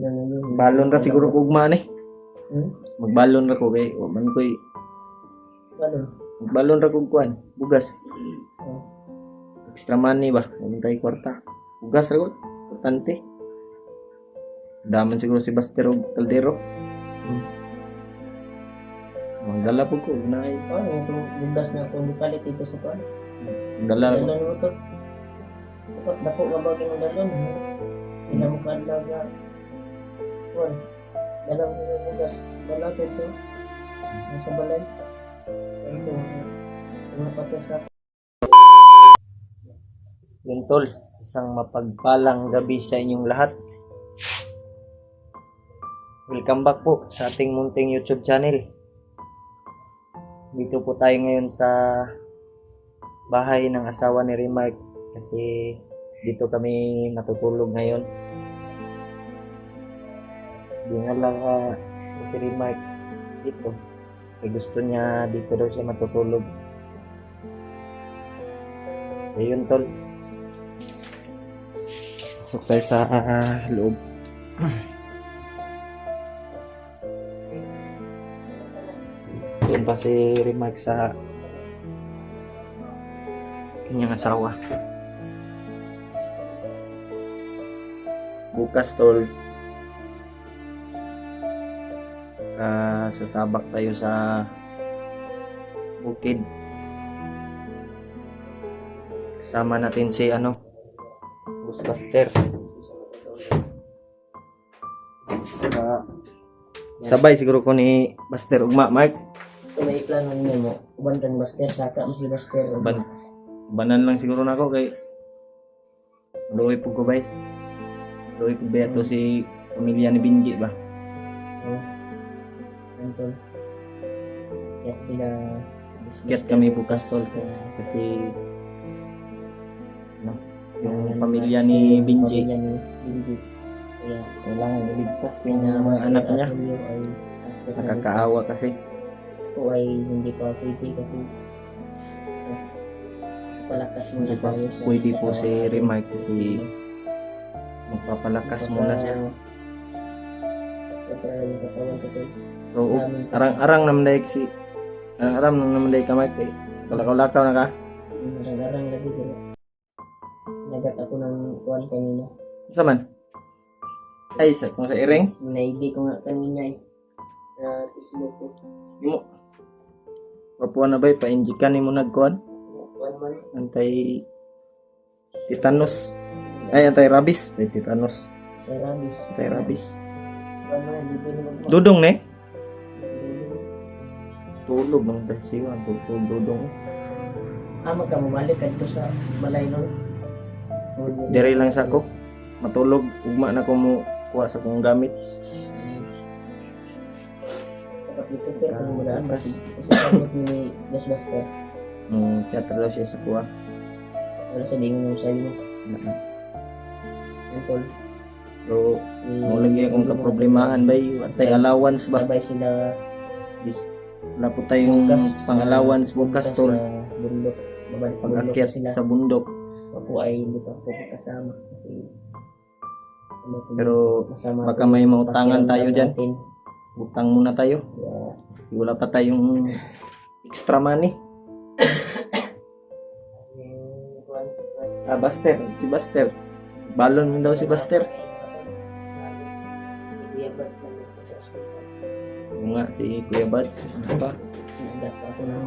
Balon ra siguro ko ugma ni. Magbalon ra ko kay wa man koy Balon. magbalon ra ko kuan, bugas. Extra money ba? Untay kwarta. Bugas ra ko, importante. Daman siguro si Baster og Caldero. Magdala po ko na Ano itong bugas na itong bukalit dito sa kuan? dala ko. Dalon mo to. Dapat dako nga ba kayong dalon? Pinamukan lang sa kuan. Dalang ko yung bugas. Dala ko ito. Nasa balay. Ito. Mga patas sa Yun tol, isang mapagpalang gabi sa inyong lahat. Welcome back po sa ating munting YouTube channel. Dito po tayo ngayon sa bahay ng asawa ni Remark kasi dito kami natutulog ngayon. Di nga lang si Remark dito. Kaya gusto niya dito daw siya matutulog. Ayun tol. Pasok tayo sa loob. Doon pa si Remark sa kanyang asawa. Bukas tol, sasabak tayo sa bukid. Kasama natin si Buster. Sabay siguro ko ni Buster ugma, Mark. ito may plano niyo mo. Uban kang Baster. Saka mo si Baster. Banan lang siguro nako kay luoy po ko bay. Luoy po ba to si pamilya ni Binji ba? Oo. Antol. Kaya sila Kiyat kami bukas tol kasi yung pamilya ni Binji. Pamilya ni Binji. Kaya Kailangan iligtas yung mga anak niya. Nakakaawa kasi. Ako ay hindi pa pwede kasi palakas muna tayo sa Pwede po si Remark kasi magpapalakas muna siya. Para yung katawan ko tol. So, arang-arang naman dahil arang naman dahil ka Mark eh. Kalakaw-lakaw na ka. Narang-arang lagi ko. Nagat ako ng kuwan kanina. Isa man? Ay, kung sa iring? Naidi ko nga kanina eh. Sa Facebook ko. Mo. Papuan na ba pa-injikan ni mo nagkuhan? Kuwan man. Antay tetanus. Ay, antay rabies. Antay tetanus. Sa Ramis. Antay rabies. Kuwan man. Hindi ko naman. Dudong ne? Tulog ng besiwan. Dudong. Amo ka mabalik kadto sa balay no. Diri lang sa ko. Matulog. Ugma na ko mo kuha sa kong gamit. Dapat dito sir kung madaan kasi kamot ni Buster. Teatro daw siya sa kuha. Wala sa lingon mo sa iyo. Antol. So, mo lagi akong kaproblemahan ba Antay allowance ba? Sabay sila Wala po tayong bukas, pang-allowance bukas tol. sa bundok. Babalik bundok Pag-akyat sila. sa bundok. Ako ay hindi pa ako kasama kasi Pero masama baka may mautangan tayo dyan. natin. Utang muna tayo. Kaya, Kasi wala pa tayong extra money. yung kuwan, mas Buster. Si Buster. Balon mo daw si Buster. Kuya Bats na dito sa ospital. Oo nga, si Kuya Bads. Ano ba? Nagat ako ng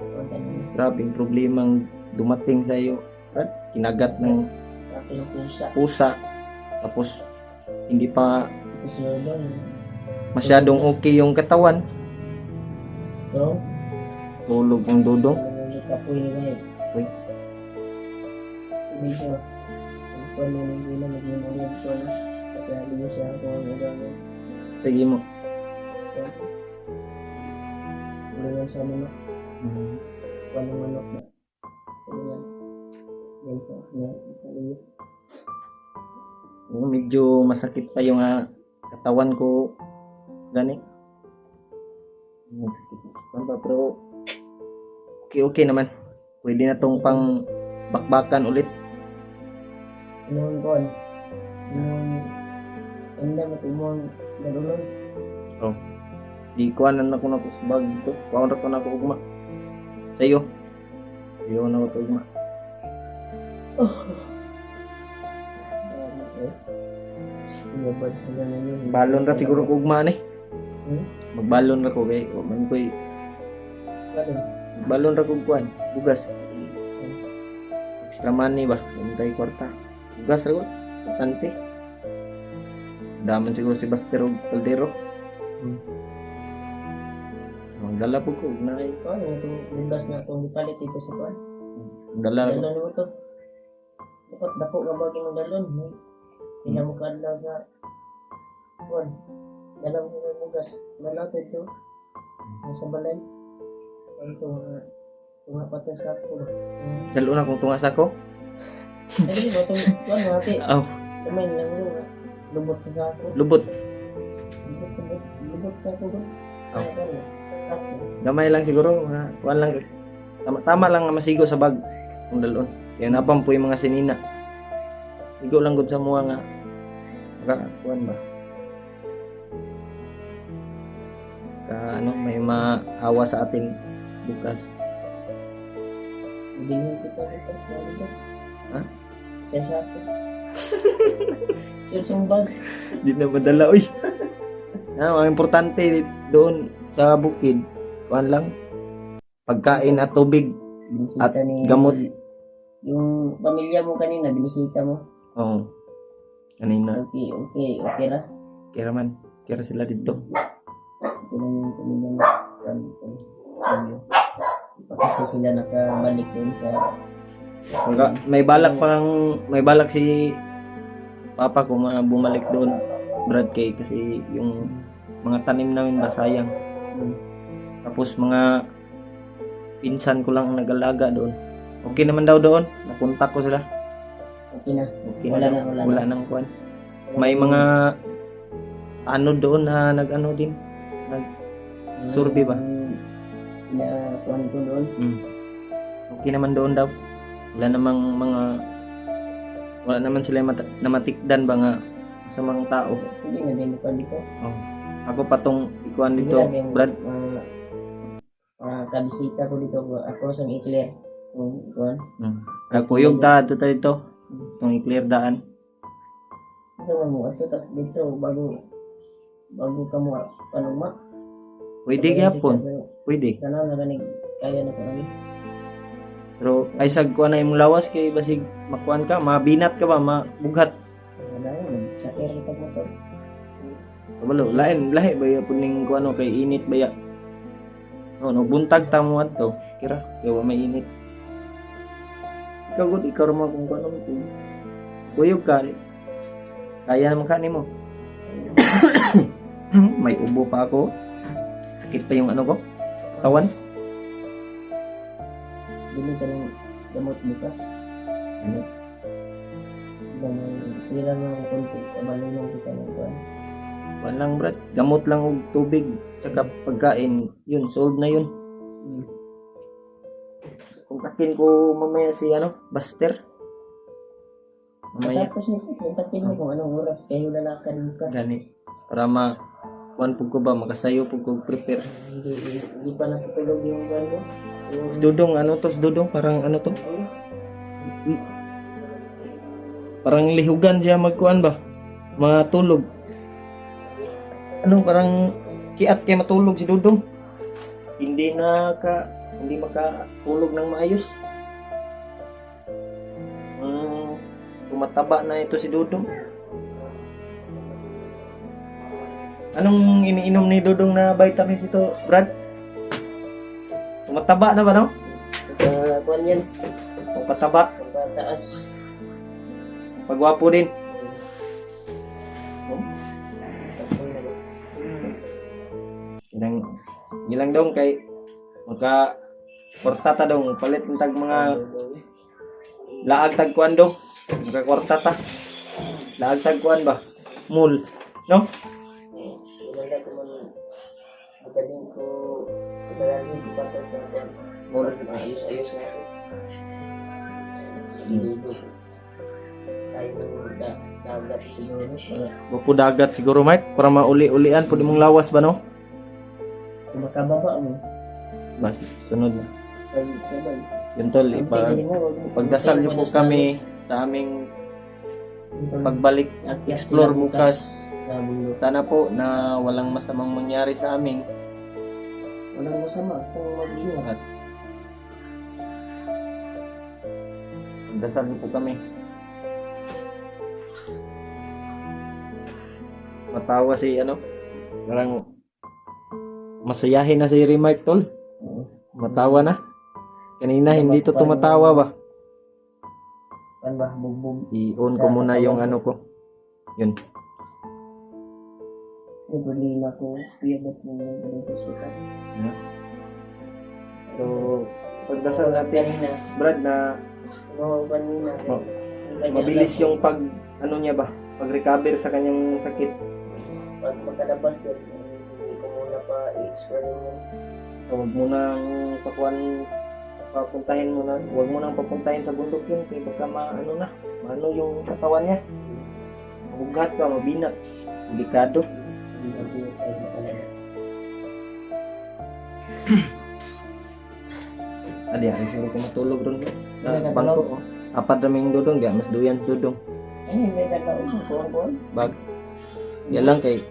kuwan kanina. Grabing problemang dumating sa iyo. At kinagat ng Ako ng pusa. pusa. Tapos hindi pa Tapos doon. masyadong okay yung katawan. So, Tulog ang dudong. hindi kapoy nila eh. Uy. Hindi siya. Ang kuwan na hindi na nag-imulit ko na. Kasi hindi siya ako ang nagano. Sige mo. Hindi nga sa manok. Kuwan ng manok na. Ano yan? Yan po. Sa iyo. Medyo masakit pa yung katawan ko. Gani. Masakit. Pero okay naman. Pwede na tong pang bakbakan ulit. Noon kuwan. Noon Anda matumong dalulon. Oh. Di kuanan ako na ko sa bag dito. Kuan ra ko na ko ugma. Sayo. Iyo na ko ugma. Iyabad sila na yun. Balon ra siguro ko ugma ni. Hmm? Magbalon ra ko kay man koy Balon. balon ra ko kuan. Bugas. Extra money ba? Hintay kwarta. Bugas ra ko. Tante. Daman siguro si Baster og Caldero. Magdala po ko na Kuan itong bugas na itong gipalit ito sa kuan. dala ko. Dalon mo to. Dapat dako nga ba kimo dalon? Pila mo kadlaw sa kuan. Dalam ko ng bugas. Malapit to. Sa balay. Ito tunga pa sa ako ba. Dalo na kung tunga sa ko. Ay di ba itong kuan mati. Aw, Kamay lang mo. Lubot sa sako. lubot. Lubot sa ako ba? Oh. Ay kuan. Sako. Gamay lang siguro, mga kuan lang. Tama lang nga masigo sa bag kung dalon. Kaya napam po yung mga sinina. Sigo lang gud sa mga nga maka kuan ba. Ano, may maawa sa atin bukas. Bilhin kita bukas sa bukas. Ha? Sa sako. Sir sumbag. Di na madala uy. Ang importante doon sa bukid, kuan lang pagkain at tubig Binisita at ni gamot. yung pamilya mo kanina, binisita mo. Oo. Kanina, Okay na. kira man, kira sila dito. Okay na yung pamilya mo. Kasi sila nakabalik dun sa May balak si Papa ko bumalik doon, Brad Kay, kasi yung mga tanim namin ba sayang. Tapos mga pinsan ko lang ang nag-alaga doon. Okay naman daw doon. Napunta ko sila. okay na. Okay Wala na, na, wala wala nang kuan. May mga ano doon na nag-ano din. Survey ba? Pinakuhan ko doon. Okay naman doon daw. Wala naman sila namatikdan ba nga sa mga tao. Hindi na din ko dito. Oh. Ako patong ikuan dito, Brad. Kabisita ko dito. Ako sa i-clear. Kuhan. Ako yung dito. Itong i-clear daan. Ito mo. Ito tas dito. Bago ka mo. Panuma. Pwede gyapon. Pwede. Tanaw na ganig. Kaya na ko lagi. Pero ay sag kuan na imong lawas kay basig makuan ka, mabinat ka ba, mabughat. Wala yun. Sa air ito mo to. Kabalo, lahi ba ya puning kuano kay init ba ya? No, buntag ta mo adto. Kira, kay wa may init. Ikaw gud ikaw ra mo kung kuano mo. Kuyog ka. Kaya naman ka nimo. May ubo pa ako. Sakit pa yung ano ko. Tawan. Bili ka ng gamot bukas. Ano? Sila ng konti. Kabalunong kita ng kuhan. Walang Brad, gamot lang og tubig tsaka pagkain. Yun, solved na yun. Kontakin ko mamaya si Buster. Mamaya. Tapos nito, kontakin mo kung anong oras kayo lalakan bukas. Gani. Para kuan pug ko ba makasayo pug ko prepare. Hindi pa natutulog yung kuhan mo. Si Dudong si Dudong parang ano to? Parang lihugan siya magkuan ba? Matulog. Parang kiat kay matulog si Dudong. Hindi makatulog ng maayos. Tumataba na ito si Dudong. Anong iniinom ni Dudong na vitamin dito, Brad? Tumataba na ba, no? Kuhan yan. Pataba. Pagkataas. Pagwapo din. Ilang dong kay maka kwartata dong palit ng tag mga laag tag kuan dong. Maka kwartata. Laag tag kuan ba? Mul, no? Wala ko man magaling ko magaling ko pa sa atin. Mura ayos na ito. tayo ng dagat siguro. Bupo dagat siguro, Mike, para mauli-ulian pud imong lawas ba no? Kung makababa mo, Bas, sunod na. sabay. Yun tol, pagdasal niyo po kami sa aming pagbalik at explore bukas. Sa mundo. Sana po na walang masamang mangyari sa amin. Walang masama kung mag-ingat. At pagdasal niyo po kami. Matawa si ano, parang masayahin na si Remark tol. Matawa na. Kanina hindi to tumatawa ba? Kan ba, bugbog. I-on ko muna yung ano ko. Yun. Naguli na ko, piyagas na yung pala sa suka. So, pagdasal natin, Kanina, Brad, na kanina. Oh, mabilis yung pag, ano niya ba? Pag-recover sa kanyang sakit. Pag makalabas yun, hindi ko muna pa i-explore yun. So, huwag mo nang papuntahin mo na, huwag mo nang papuntahin sa bundok yun, kaya baka maano yung katawan niya. Mahugat ka, mabinat. Delikado. Hindi ko tayo makalabas. Adi, ay siguro ko matulog doon. Hindi Bangko. natulog? Apat raming dudong, di mas duyan sa dudong. Ay, hindi ka taon. Kuhan. Bag. Yan lang kay,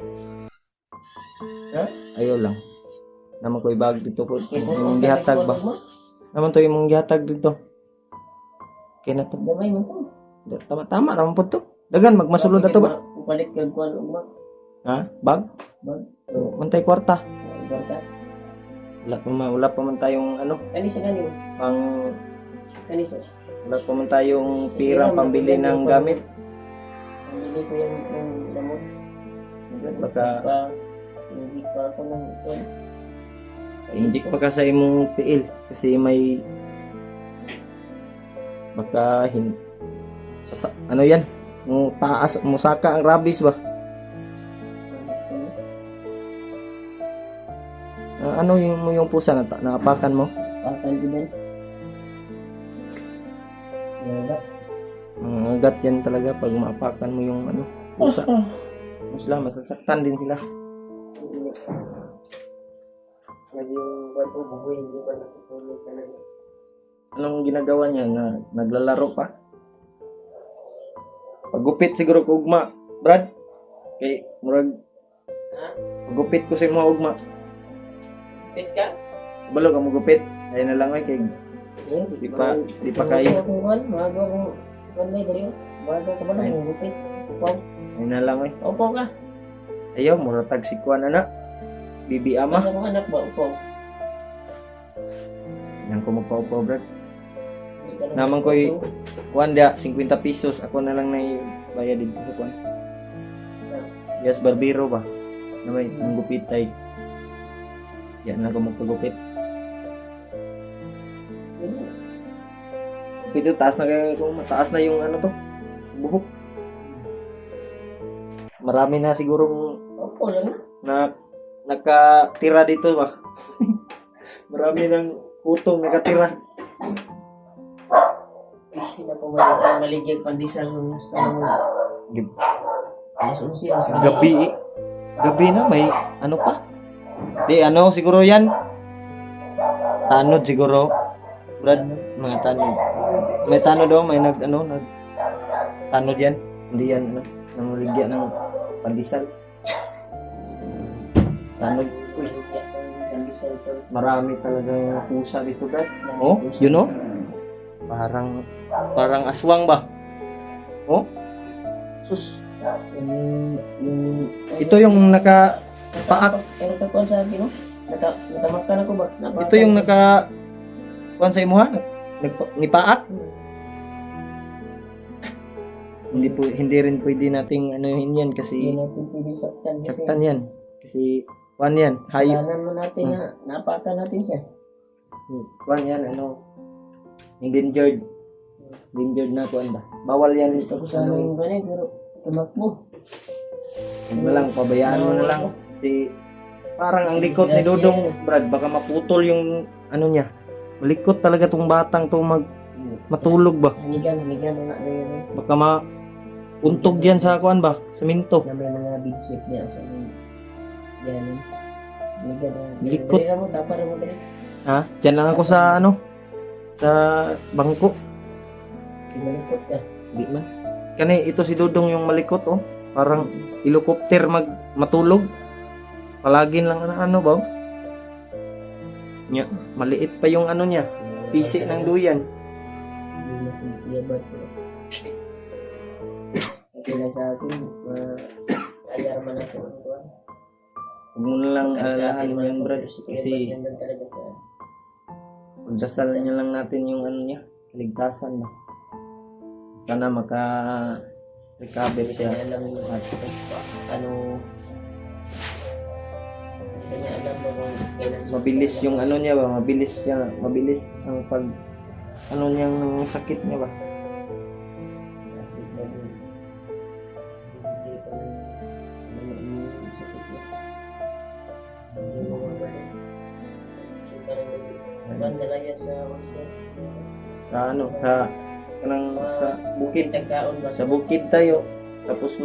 Ha? ayaw lang. Naman ko ibag dito ko. Kaya Yung gihatag ba? Naman to yung gihatag dito. Kaya na to. Gamay mo po. Tama naman po to. Dagan, magmasulod na to ba? Balik ka kuhan umak. Ha? Bag? Bag. Mantay kwarta. Barka. Wala pa man tayong ano, Kanisa galing. pang, Kanisa. wala pa man tayong pirang pambili ng gamit. Pambili ko yung lamot. Baka- Hindi pa ako ng kuhan. Injik pa ka sa imong tiil kasi may baka ano yan, mo taas mo saka ang rabies ba? Ano yung pusa na naapakan mo? Pakan ko din. Wala. Ang agat yan talaga pag maapakan mo yung ano, pusa. Sila masasaktan din sila. Lagi yung bato, buhay, hindi pa nakatulog talaga. Anong ginagawa niya na naglalaro pa? Pagupit siguro ko ugma, Brad. Kay murag pagupit ko sa mga ugma. Pit ka? Balo ka magupit. Ay na lang ay kay di pa kaya. Bago akong kanay dali. Bago ka ba Ay. lang gupit? Upaw. Ay na lang ay. Upaw ka. Ayaw mura tag si kuan anak. Bibi ama. Masa kong anak ba? Upaw. Yang ko magpaupaw, Brad. Hindi ka Naman naman ko'y- upaw. Kuan dia 50 pesos ako na lang na bayad dito sa kuan. Yes, barbero ba? Na may gupit ay. Yan na ko magpagupit. Pero taas na kayo kung mataas na yung ano to. Buhok. Marami na siguro Upaw lang. na nakatira dito ba? Marami ng utong nakatira. Hindi na po maligyan pandisal ng gusto mo. Mas siya sa Gabi na may ano pa? Di ano siguro yan? Tanod siguro. Brad, mga tanod. May tanod daw, may nag tanod yan. Hindi yan namuligya ng pandesal. Tanod. Uy, pandisal to. Marami talaga pusa dito, Brad. Oh, you know? Parang aswang ba? Oh? Sus. Ito yung naka-paak. Ano ka kuhan sa akin, no? Natamakan ako ba? Ito yung naka kuan sa imuha. Nipaak. Hindi rin pwede nating anuhin yan Hindi kasi natin pwede saktan. kasi saktan yan. Kasi kuan yan, hayop. kasalanan mo natin na napakan natin siya. Kuan yan, endangered. Endangered na kuan ba? Bawal yan ito Gusto ko sana yung ganyan, pero tumakbo. Huwag na lang, pabayaan mo na lang. Kasi parang ang likot ni Dodong, Brad, baka maputol yung ano niya. Malikot talaga tong batang to matulog ba? Hanigan na yun. Baka Untog yan sa kuan ba? Semento. Na may mga big ship niya sa yan. Likot. Dali mo, dapat mo dali. Ha? Diyan lang ako sa ano? Sa bangko. Sigalikot ka. Di man. Kani ito si Dudong yung malikot oh. Parang helicopter matulog. Palagi lang ano ba? Nya, maliit pa yung ano niya. Pisi ng duyan. Hindi masih iyabat sila. Okay lang sa atin, ayar man natin ang tuwan. Huwag mo na lang alalahanin yan, brad. Kasi talaga sa magdasal niya lang natin yung ano niya, kaligtasan ba. Sana maka-recover siya. kanya alam mo ano kanya alam mo kung kailan Mabilis yung ano niya ba, mabilis ang pag ano niyang sakit niya ba. Sa ano, sa bukid, Tagkaon ba? sa bukid tayo. Tapos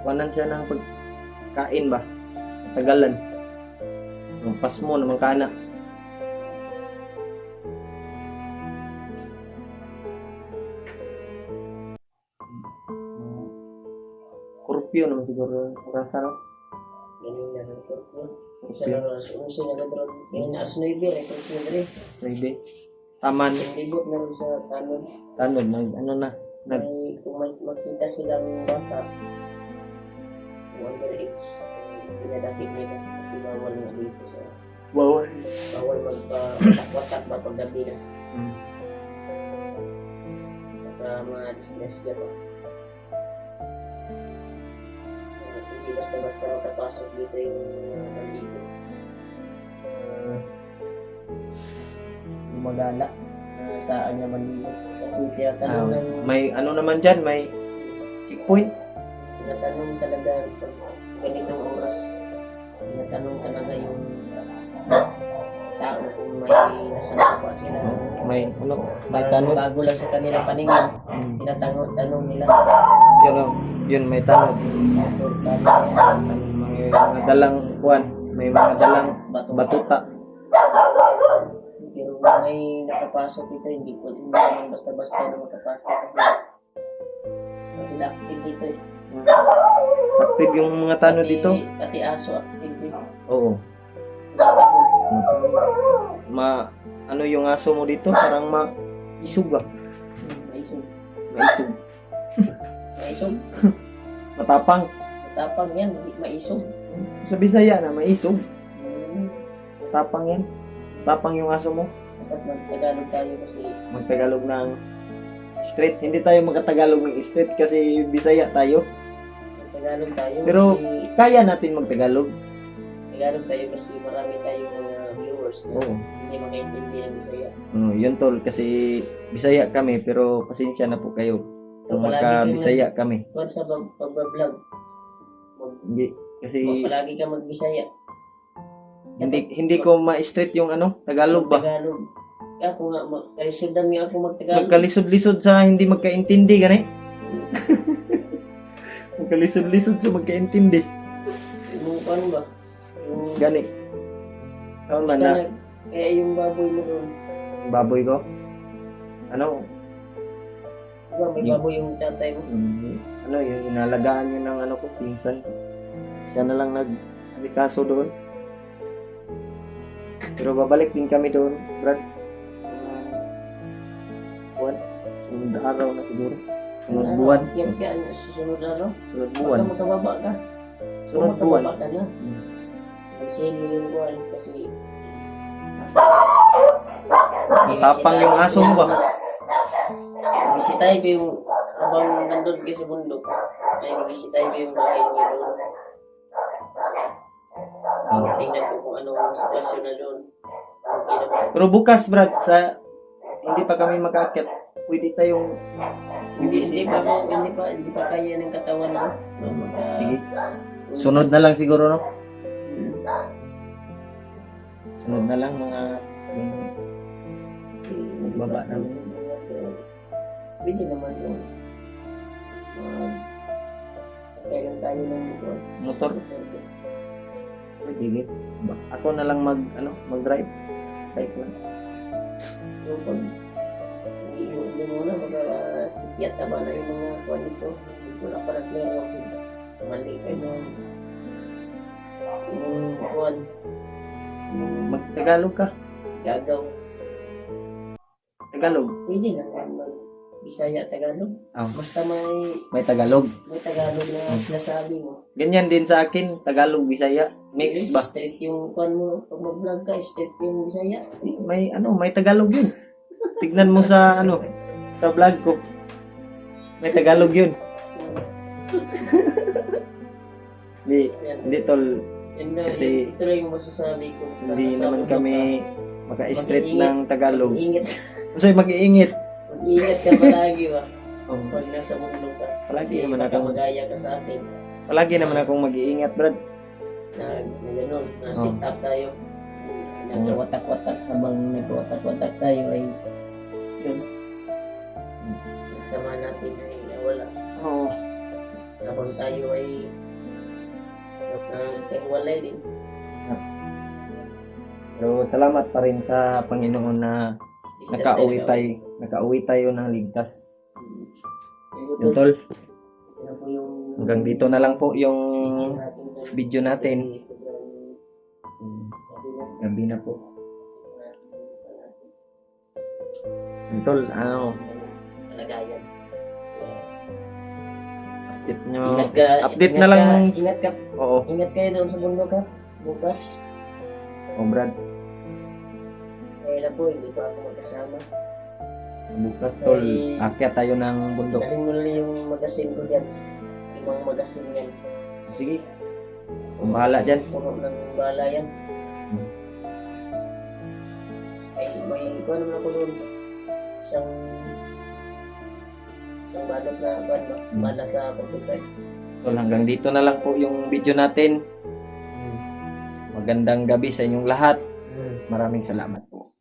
wanan siya ng pagkain ba. Tagalan. Pas mo naman kana. Kurpyo naman siguro rasa no. Ganun na rin ko. Isa na rin, sumusay na rin. Ngayon, as no ibig, ito ko na rin. Maybe. Taman, Libot na rin sa tanong. tanod, ano na. May, kung makita silang bata, kung underage, pinadakit nila kasi bawal nga dito sa Bawal. bawal magpa-watak ba paggabi na. Baka ma-disgrasya pa. Hindi basta-basta makapasok dito yung nandito. Magala. Saan naman dito. Kasi tinatanong ng May ano naman dyan, may checkpoint. tinatanong talaga pag ganitong oras. Tinatanong talaga yung tao kung may nasa pa sila. May ano, may Parang tanod. bago lang sa kanilang paningin. Tinatanong nila. Yun oh, yun may tanod. May mga dalang kuan, may mga dalang batuta. Pero kung may nakapasok dito, hindi naman basta-basta na makapasok kasi sila active dito eh. Active yung mga tanod dito. Pati aso active dito. Oo. Ano yung aso mo dito? Parang maisog ba? Maisog. Maisog. Maisog? Matapang. Matapang yan, maisog. Sa Bisaya na maisog. Hmm. Matapang yan. Matapang yung aso mo. Dapat mag-Tagalog tayo kasi Magtagalog ng straight. Hindi tayo magkatagalog ng straight kasi Bisaya tayo. Tagalog tayo Pero kasi kaya natin magtagalog. Tagalog tayo kasi marami tayong mga viewers na Oo. hindi makaintindi ng Bisaya. Yun tol, kasi Bisaya kami pero pasensya na po kayo kung So, palagi magka-Bisaya kami. Kung sa pagbablog, Hindi kasi palagi ka mag-Bisaya. hindi ko ma-straight yung ano, Tagalog ba? Tagalog. Ako nga, kalisudan nga ako mag-Tagalog. Magkalisod-lisod sa hindi magkaintindi gani. Magkalisod-lisod sa magkaintindi. Yung paano ba? Yung Gani. Saan ba na kaya yung baboy mo doon. baboy ko? Ano? Diba, may Yung- baboy yung tatay mo. Ano yung inalagaan niya ng ano ko, pinsan. Siya na lang nag-asikaso doon. Pero babalik din kami doon, Brad. Buwan. Sunod araw na siguro. Sunod buwan. Yan ka, susunod na no? Sunod Baka buwan. makababa ka. Sunod buwan. Makababa ka na. Kasi yung buwan kasi Tapang yung aso mo ba? Bisitahin ko yung habang nandun kayo sa bundok. Ay, bisitahin ko yung bahay niyo doon. Tingnan ko kung anong sitwasyon na doon. Okay naman. Pero bukas, Brad, hindi pa kami makaakyat. Pwede tayong Hindi pa kaya ng katawan mo. Sige. Sunod na lang siguro, no? Sunod na lang mga magbaba na. Pwede naman yung Sakay lang tayo ng Motor. Sige. Ako na lang mag-drive. Bike lang. Yung pag hindi mo na magsipiat na ba na yung mga kuwan dito. Wala pa naglaro ako. Mali kayo yung kuwan. Mag-Tagalog ka. Gagaw. Tagalog. Pwede na Bisaya, Tagalog. Oh. Basta May Tagalog. may Tagalog na sinasabi mo. Ganyan din sa akin. Tagalog, Bisaya. Mix ba? Straight yung kuwan mo. Pag mag-vlog ka, straight yung Bisaya. May Tagalog yun. Tignan mo sa sa vlog ko. May Tagalog yun. Hindi tol. Kasi ito lang yung masasabi ko. hindi naman kami maka-straight ng Tagalog. Mag-iingat. Kasi mag-iingit. Mag-iingat ka palagi ba? Oh. Pag nasa mundo ka. Palagi Kasi naman baka ako. magaya ka sa akin. Palagi naman akong mag-iingat, Brad. Na gano'n. Na sit up tayo. Nagwatak-watak habang nagwatak-watak tayo ay yun. Nagsama natin ay nawala. Oo. Habang tayo ay nagkahiwalay din. Pero salamat pa rin sa Panginoon na nakauwi tayo ng ligtas. Yun, tol. Hanggang dito na lang po yung video natin. Gabi na po. Yun, tol, Kalagayan. update nyo. Update na lang. Ingat ka. Oo. Ingat kayo doon sa mundo ka. Bukas. Oh, Brad. Kaya po, hindi pa ako magkasama. Bukas, tol. Akyat tayo ng bundok. Dalhin mo lang yung magasin ko dyan. Ibang magasin yan. Sige. Kung bahala dyan. Puro ng bala yan. Ay, may ikaw naman ako doon. Isang balot na bala sa computer. Tol, hanggang dito na lang po yung video natin. Magandang gabi sa inyong lahat. Maraming salamat po.